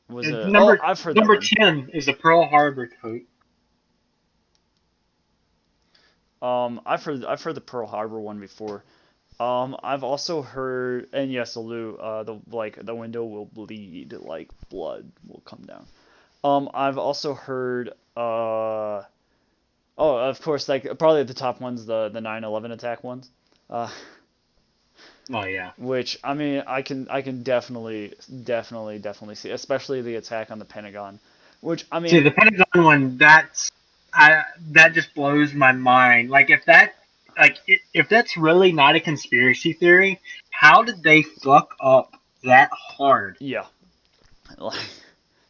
was a oh, number I've heard that number one. 10 is the Pearl Harbor quote. I've heard the Pearl Harbor one before. I've also heard, and yes, Lou, the window will bleed, like blood will come down. I've also heard, oh, of course, like probably the top ones, the 9/11 attack ones, uh, Oh yeah. which I mean, I can definitely see, especially the attack on the Pentagon, which I See, mean, the Pentagon one, that just blows my mind. Like if that's really not a conspiracy theory, how did they fuck up that hard? yeah, like,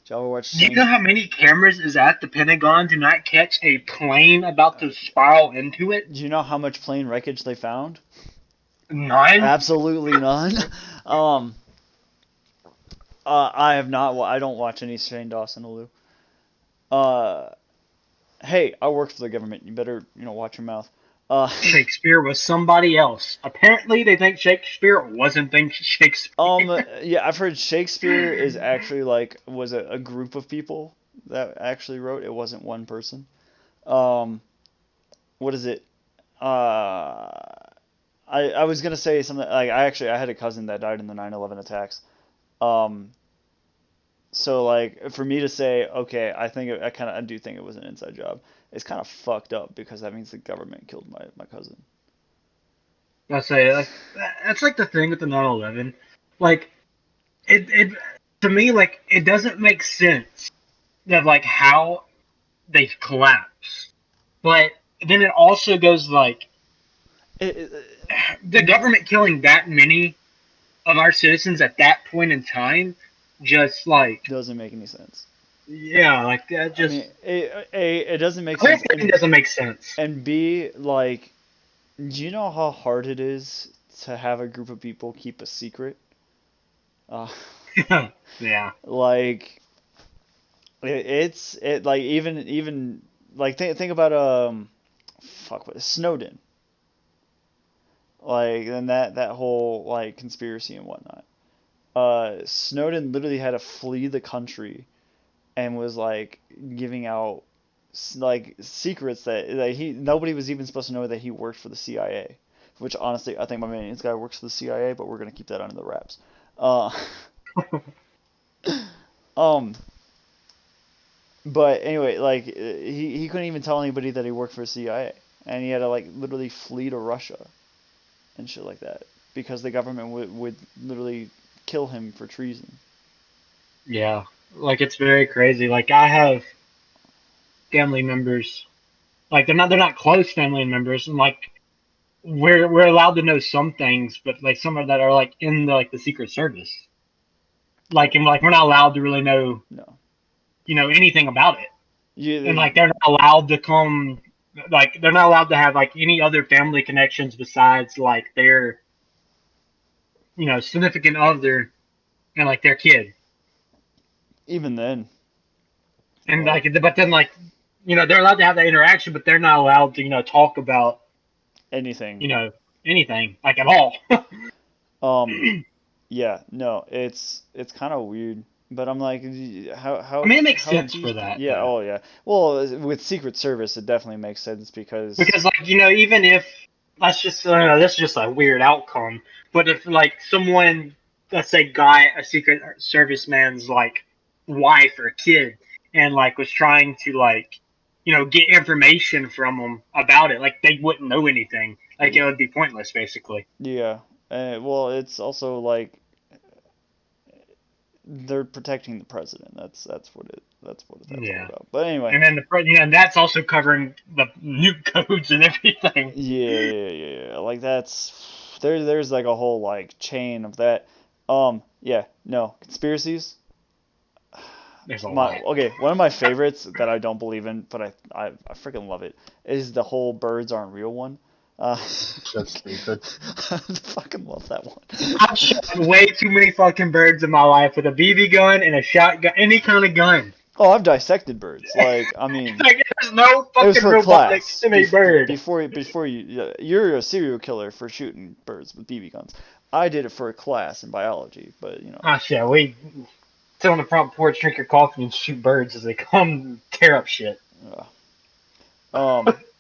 did you watch Do you know Shane? how many cameras is at the Pentagon to not catch a plane about to spiral into it? Do you know how much plane wreckage they found? None. Absolutely none. Um, I have not. I don't watch any Shane Dawson, Lou. Uh, hey, I work for the government. You better, watch your mouth. Uh, Shakespeare was somebody else. Apparently, they think Shakespeare wasn't think Shakespeare. yeah, I've heard Shakespeare is actually like was a group of people that actually wrote. It wasn't one person. Um, what is it? Uh, I was gonna say something like I had a cousin that died in the 9/11 attacks. Um, So like for me to say, okay, I do think it was an inside job. It's kind of fucked up because that means the government killed my cousin. I say like that's like the thing with the 9/11. Like it to me like it doesn't make sense that like how they collapse. But then it also goes like The government killing that many of our citizens at that point in time, just like, doesn't make any sense. yeah, like that I mean, just it doesn't make the whole sense, thing doesn't make sense. and B, like, do you know how hard it is to have a group of people keep a secret? Uh, Yeah. like it like even like think about fuck what Snowden, like, and that whole like conspiracy and whatnot. Snowden literally had to flee the country and was like giving out like secrets that he nobody was even supposed to know that he worked for the CIA. Which honestly, I think my man, this guy works for the CIA, but we're gonna keep that under the wraps. Uh, um, but anyway, like he couldn't even tell anybody that he worked for the CIA, and he had to like literally flee to Russia and shit like that because the government would literally kill him for treason. Yeah. Like it's very crazy. Like I have family members, like they're not close family members, and like we're allowed to know some things, but like some of that are like in the Secret Service. Oh, Like and like we're not allowed to really know no, anything about it. And you like they're not allowed to come, like they're not allowed to have like any other family connections besides like their significant other and like their kid. even then, And like like but then like they're allowed to have that interaction, but they're not allowed to talk about anything. you know anything like at all. Um, yeah, no, it's kind of weird, but I'm like, how I how mean, it makes how sense these for that yeah, though, oh yeah. Well, with Secret Service, it definitely makes sense because because like even if that's just this is just a weird outcome, but if like someone, let's say, got a Secret Service man's like wife or kid and like was trying to like get information from them about it, like they wouldn't know anything. Like yeah, it would be pointless, basically. yeah. Well, it's also like they're protecting the president. That's what that's all Yeah. about. But anyway, And then and that's also covering the nuke codes and everything. yeah. Like there's like a whole like chain of that. Yeah, no conspiracies. There's a My lot. okay, one of my favorites that I don't believe in, but I freaking love it, is the whole birds aren't real one. So stupid. I fucking love that one. I've shot way too many fucking birds in my life with a BB gun and a shotgun, any kind of gun. Oh, I've dissected birds. Like, I mean, Like, there's no it was fucking for robotics class. in a bird. Before you, yeah, you're a serial killer for shooting birds with BB guns. I did it for a class in biology, but you know. Oh shit, we sit on the front porch, drink your coffee, and shoot birds as they come tear up shit.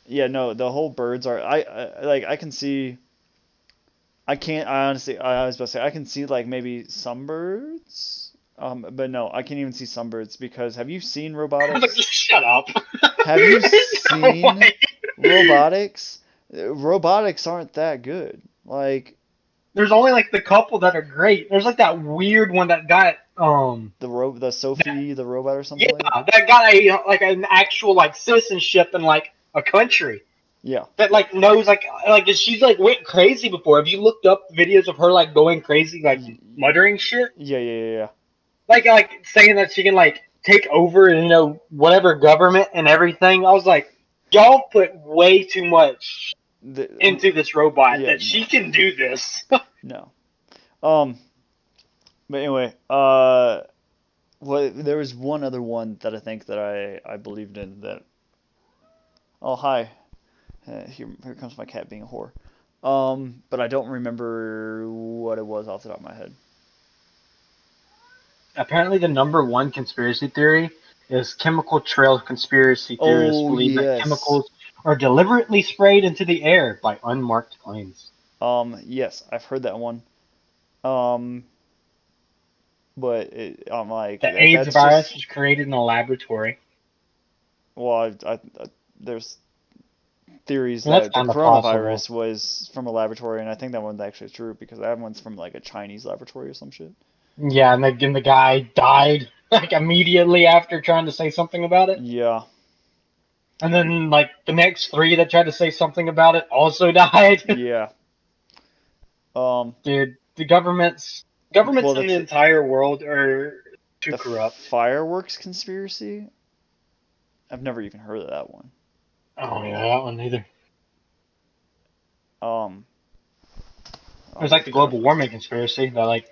Yeah, no, the whole birds are. I like. I can see. I can't. I honestly. I was about to say I can see like maybe some birds. But no, I can't even see some birds because have you seen I was like, robotics? just shut up. Have you There's no seen way. robotics? Robotics aren't that good. Like There's only like the couple that are great. There's like that weird one that got the that Sophie the robot or something yeah, like that. that got a like an actual like citizenship in like a country. Yeah. That like knows like she's like went crazy before. Have you looked up videos of her like going crazy, like muttering shit, Yeah. like saying that she can like take over whatever government and everything? I was like, y'all put way too much into this robot Yeah, that she can do this. no. Um, but anyway, well, there was one other one that I think that I believed in that. Oh, hi. Here comes my cat being a whore. But I don't remember what it was off the top of my head. Apparently, the number one conspiracy theory is chemical trail conspiracy theorists Oh believe that yes. chemicals are deliberately sprayed into the air by unmarked planes. Yes, I've heard that one. Um, but I'm like The AIDS that's virus just was created in a laboratory. well, there's theories And that's that the kind of possible. coronavirus was from a laboratory, and I think that one's actually true because that one's from like a Chinese laboratory or some shit. Yeah, and the guy died like immediately after trying to say something about it. Yeah. And then, like, the next three that tried to say something about it also died. Yeah. Dude, the governments Well, in the that's entire world are too the corrupt. fireworks conspiracy. I've never even heard of that one. Oh yeah, that one either. Um, There's I'll like the look that up. global warming conspiracy that, like,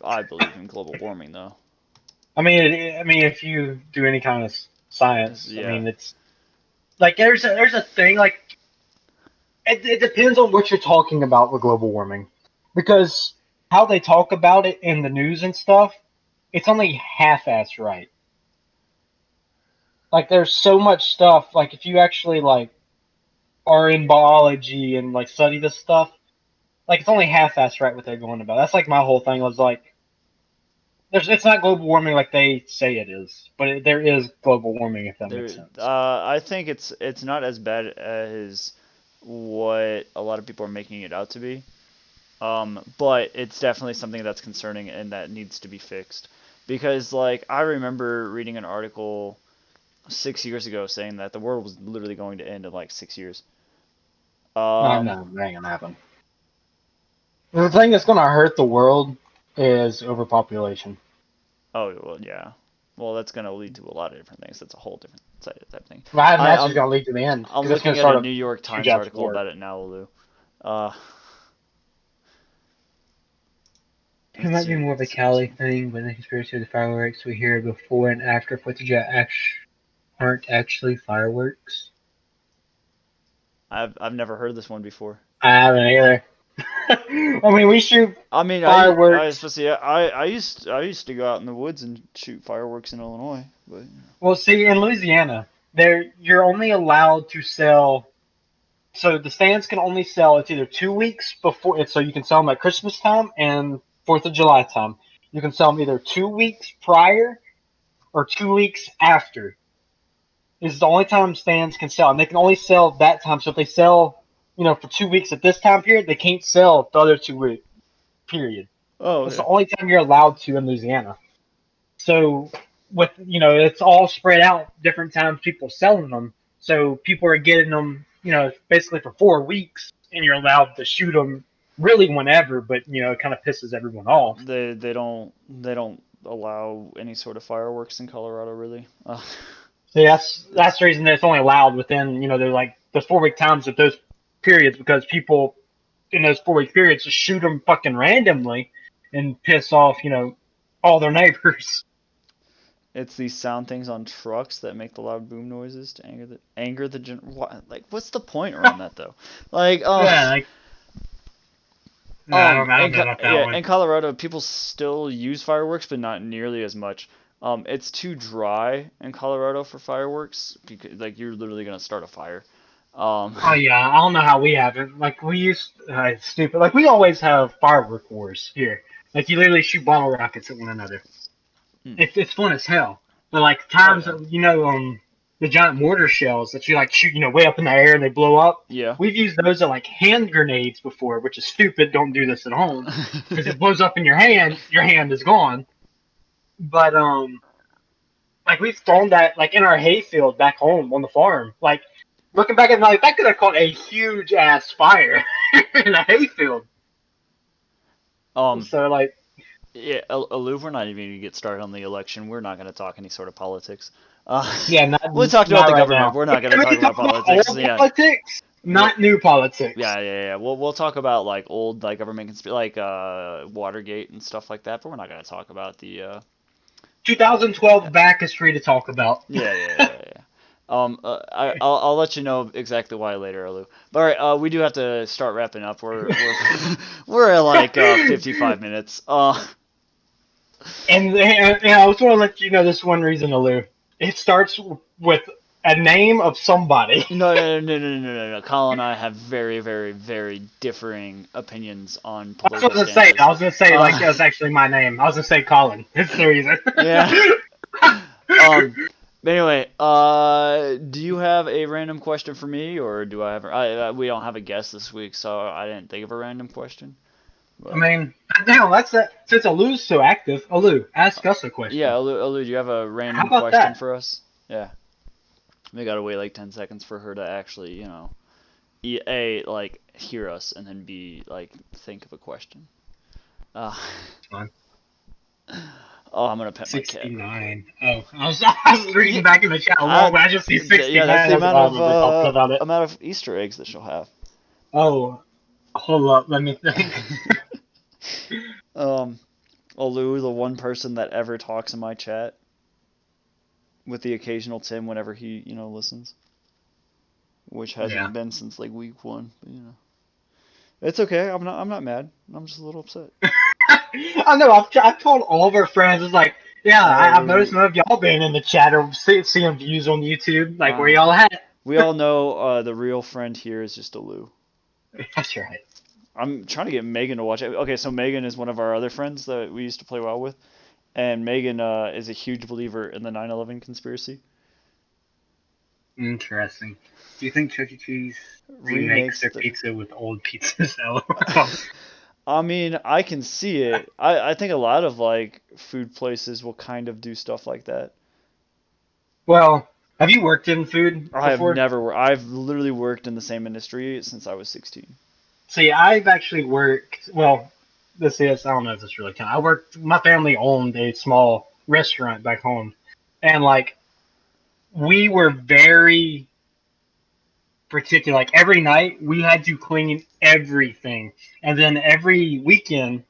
I believe in global warming though. I mean, if you do any kind of science, I Yeah. mean, it's like there's a thing like it depends on what you're talking about with global warming, because how they talk about it in the news and stuff, it's only half-assed right. Like there's so much stuff. Like if you actually like are in biology and like study this stuff, like it's only half-assed right what they're going about. That's like my whole thing was like, it's not global warming like they say it is, but there is global warming if that makes There, sense. I think it's not as bad as what a lot of people are making it out to be. But it's definitely something that's concerning and that needs to be fixed. Because like I remember reading an article 6 years ago saying that the world was literally going to end in like 6 years. No, Um, no, that ain't gonna happen. The thing that's gonna hurt the world is overpopulation. oh well, yeah. Well, that's gonna lead to a lot of different things. That's a whole different side of that thing. I I, imagine it's I'm gonna lead to the end I'm because it's gonna looking at a start New a York huge Times ass article war. about it now, Lou. Uh, It let's might be see. more of a Let's see. Let's Cali see. thing, but the conspiracy of the fireworks we hear before and after Fourth of July aren't actually fireworks. I've never heard of this one before. I haven't either. I mean, we shoot I mean, I fireworks. especially I used to go out in the woods and shoot fireworks in Illinois, but Well, see, in Louisiana, there you're only allowed to sell. So the stands can only sell. It's either 2 weeks before. It's so you can sell them at Christmas time and Fourth of July time. You can sell them either 2 weeks prior or 2 weeks after. This is the only time stands can sell, and they can only sell that time. So if they sell, for 2 weeks at this time period, they can't sell the other 2 week period. oh That's the okay. only time you're allowed to in Louisiana. So with it's all spread out different times people selling them. So people are getting them, basically for 4 weeks, and you're allowed to shoot them really whenever. But it kind of pisses everyone off. They don't allow any sort of fireworks in Colorado really. So that's It's the reason that it's only allowed within they're like the 4 week times of those periods, because people in those 4 week periods just shoot them fucking randomly and piss off all their neighbors. it's these sound things on trucks that make the loud boom noises to anger the like what's the point around that though? Like Yeah, like no, I don't know about that Yeah, one. in Colorado, people still use fireworks, but not nearly as much. It's too dry in Colorado for fireworks because like you're literally gonna start a fire. Um, Oh yeah, I don't know how we have it. Like we used, it's stupid. Like we always have firework wars here. Like you literally shoot bottle rockets at one another. hmm. It's fun as hell. But like Oh times yeah, that the giant mortar shells that you like shoot way up in the air and they blow up. yeah. We've used those as like hand grenades before, which is stupid. Don't do this at home because it blows up in your hand. Your hand is gone. But like we've thrown that like in our hayfield back home on the farm. Like looking back at it, like that could have caught a huge ass fire in a hayfield. um, So like, yeah, Aloof, we're not even gonna get started on the election. We're not gonna talk any sort of politics. yeah, We talked about not the right government. now. We're We not gonna can talk about talk about politics. old Yeah, politics, we'll, not new politics. yeah. We'll talk about like old like government like Watergate and stuff like that. But we're not gonna talk about the 2012 yeah. back is free to talk about. Yeah. I'll let you know exactly why later, Olu. But all right, we do have to start wrapping up. We're we're at like 55 minutes. And I just want to let you know this one reason, Alou. It starts with a name of somebody. No. Colin and I have very differing opinions on That's what political I was gonna say. stances. I was gonna say like Uh, it was actually my name. I was gonna say Colin. It's the reason. yeah. But anyway, do you have a random question for me, or do I have? We don't have a guest this week, so I didn't think of a random question. I But mean, now that's that. Since Alou's so active, Alou, ask us a yeah, question. Olu, do you have a How random about question that? for us? Yeah. We gotta wait like 10 seconds for her to actually, like hear us, and then B, like think of a question. Uh, Fine. oh, I'm gonna pet my cat real quick. 69. Oh, I was Yeah, reading back in the chat a long way. I just see yeah, that's 69. the I was like, amount oh, of remember, I'll put on it. Easter eggs that she'll have. Oh, hold up. Let me think. um, Olu, the one person that ever talks in my chat, with the occasional Tim whenever he, listens, which Yeah. hasn't been since like week one. But, it's okay. I'm not mad. I'm just a little upset. I know. I've told all of our friends. It's like, yeah, I've noticed Uh, none of y'all been in the chat or seeing views on YouTube. Like, where uh, y'all at? we all know the real friend here is just Olu. That's right. I'm trying to get Megan to watch it. Okay, so Megan is one of our other friends that we used to play WoW with, and Megan is a huge believer in the 9/11 conspiracy. Interesting. Do you think Chuck E. Cheese remakes Remakes their the. pizza with old pizzas? LOL. I mean, I can see it. I think a lot of like food places will kind of do stuff like that. Well, have you worked in food I have before? never. I've literally worked in the same industry since I was 16. See, I've actually worked. Well, this is. I don't know if this really counts. I worked. My family owned a small restaurant back home, and like we were very particular. Like every night, we had to clean everything, and then every weekend,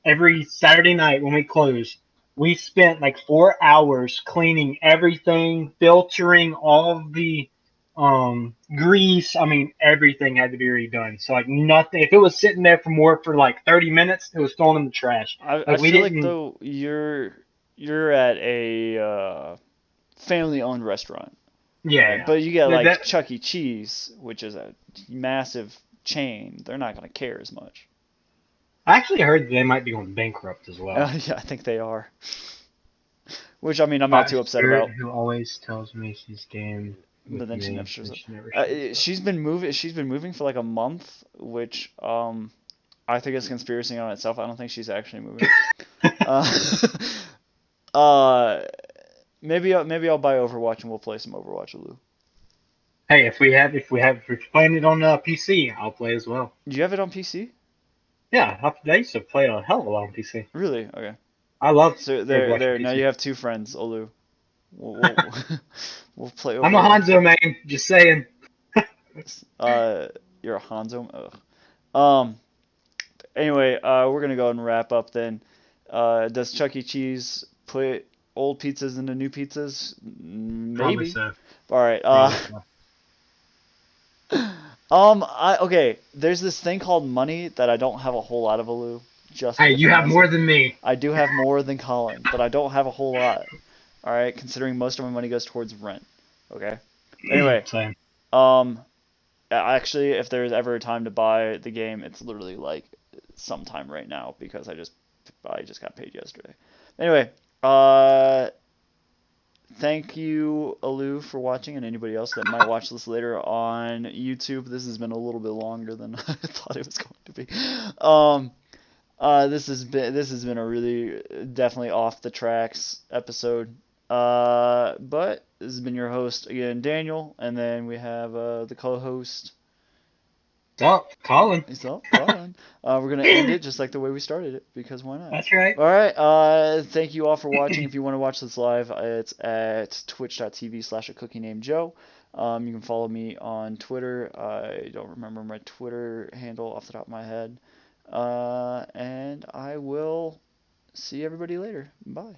every Saturday night when we closed, we spent like 4 hours cleaning everything, filtering all of the grease. I mean, everything had to be redone. So like nothing. If it was sitting there from work for like 30 minutes, it was thrown in the trash. I Like we feel like didn't. though you're at a family-owned restaurant. All right, Yeah, but you get yeah. like Chuck E. Cheese, which is a massive chain. They're not gonna care as much. I actually heard they might be going bankrupt as well. Yeah, I think they are. Which I mean, I'm not My too upset spirit, about. who always tells me she's game But with then she never me, shows and up. she never shows up. She's been moving. She's been moving for like a month, which I think is a conspiracy on itself. I don't think she's actually moving. Uh, uh, maybe I'll buy Overwatch and we'll play some Overwatch, Lou. Hey, if we're playing it on PC, I'll play as well. Do you have it on PC? Yeah, I used to play a hell of a lot on PC. Really? Okay. I love So Overwatch on there. Now PC. you have two friends, Olu. We'll we'll play I'm a Overwatch. Hanzo man, just saying. Uh, you're a Hanzo. Ugh. Anyway, we're gonna go ahead and wrap up then. Does Chuck E. Cheese put old pizzas into new pizzas? Probably Maybe. so. All right. Probably so. Okay. There's this thing called money that I don't have a whole lot of, Alu. Just to Hey, you defend have more myself. than me. I do have more than Colin, but I don't have a whole lot. All right, considering most of my money goes towards rent. Okay. Anyway, Same. um, actually, if there's ever a time to buy the game, it's literally like sometime right now because I just got paid yesterday. Anyway, thank you, Alu, for watching, and anybody else that might watch this later on YouTube. This has been a little bit longer than I thought it was going to be. Um, this has been a really definitely off the tracks episode. But this has been your host again, Daniel, and then we have the co-host. What's up, Colin? He's up, Colin. We're gonna end it just like the way we started it because why not? That's right. All right. Thank you all for watching. If you want to watch this live, it's at twitch.tv/a cookie named Joe. You can follow me on Twitter. I don't remember my Twitter handle off the top of my head. And I will see everybody later. Bye.